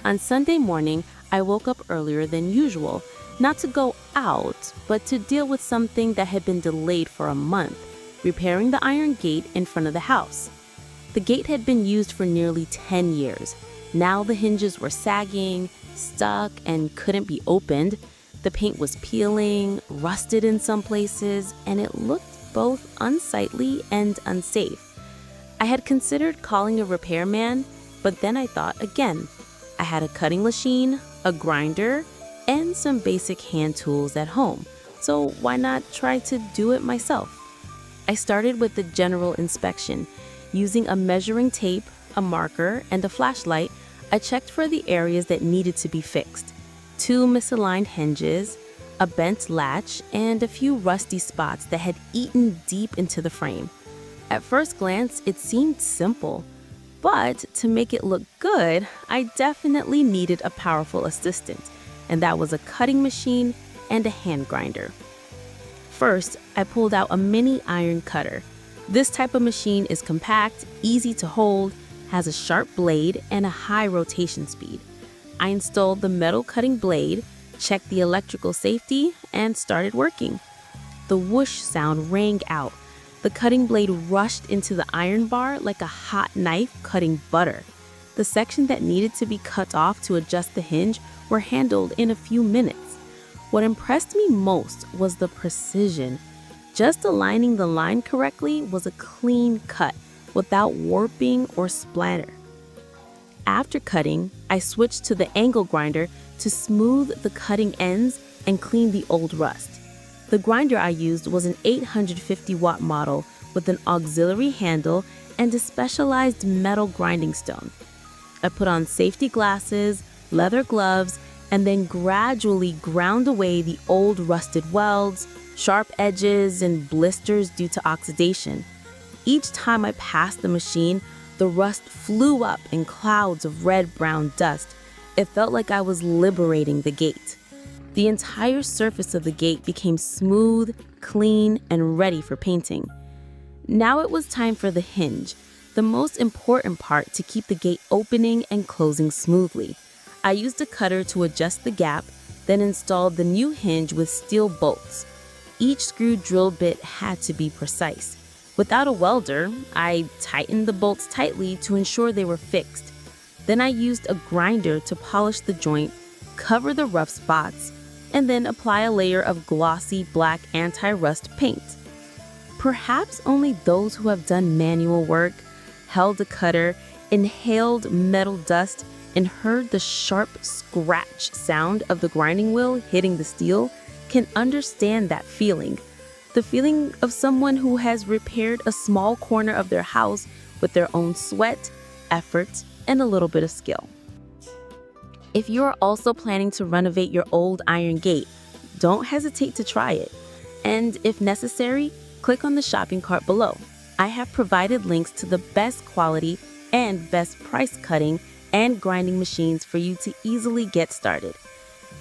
On Sunday morning, I woke up earlier than usual, not to go out, but to deal with something that had been delayed for a month, repairing the iron gate in front of the house. The gate had been used for nearly 10 years. Now the hinges were sagging, stuck, and couldn't be opened. The paint was peeling, rusted in some places, and it looked both unsightly and unsafe. I had considered calling a repairman, but then I thought again. I had a cutting machine, a grinder, and some basic hand tools at home, so why not try to do it myself? I started with the general inspection. Using a measuring tape, a marker, and a flashlight, I checked for the areas that needed to be fixed. 2 misaligned hinges, a bent latch, and a few rusty spots that had eaten deep into the frame. At first glance, it seemed simple. But to make it look good, I definitely needed a powerful assistant, and that was a cutting machine and a hand grinder. First, I pulled out a mini iron cutter. This type of machine is compact, easy to hold, has a sharp blade, and a high rotation speed. I installed the metal cutting blade, checked the electrical safety, and started working. The whoosh sound rang out. The cutting blade rushed into the iron bar like a hot knife cutting butter. The section that needed to be cut off to adjust the hinge were handled in a few minutes. What impressed me most was the precision. Just aligning the line correctly was a clean cut without warping or splatter. After cutting, I switched to the angle grinder to smooth the cutting ends and clean the old rust. The grinder I used was an 850-watt model with an auxiliary handle and a specialized metal grinding stone. I put on safety glasses, leather gloves, and then gradually ground away the old rusted welds, sharp edges, and blisters due to oxidation. Each time I passed the machine, the rust flew up in clouds of red-brown dust. It felt like I was liberating the gate. The entire surface of the gate became smooth, clean, and ready for painting. Now it was time for the hinge, the most important part to keep the gate opening and closing smoothly. I used a cutter to adjust the gap, then installed the new hinge with steel bolts. Each screw drill bit had to be precise. Without a welder, I tightened the bolts tightly to ensure they were fixed. Then I used a grinder to polish the joint, cover the rough spots, and then apply a layer of glossy black anti-rust paint. Perhaps only those who have done manual work, held a cutter, inhaled metal dust, and heard the sharp scratch sound of the grinding wheel hitting the steel can understand that feeling. The feeling of someone who has repaired a small corner of their house with their own sweat, effort, and a little bit of skill. If you are also planning to renovate your old iron gate, don't hesitate to try it. And if necessary, click on the shopping cart below. I have provided links to the best quality and best price cutting and grinding machines for you to easily get started.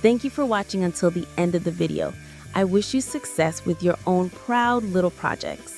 Thank you for watching until the end of the video. I wish you success with your own proud little projects.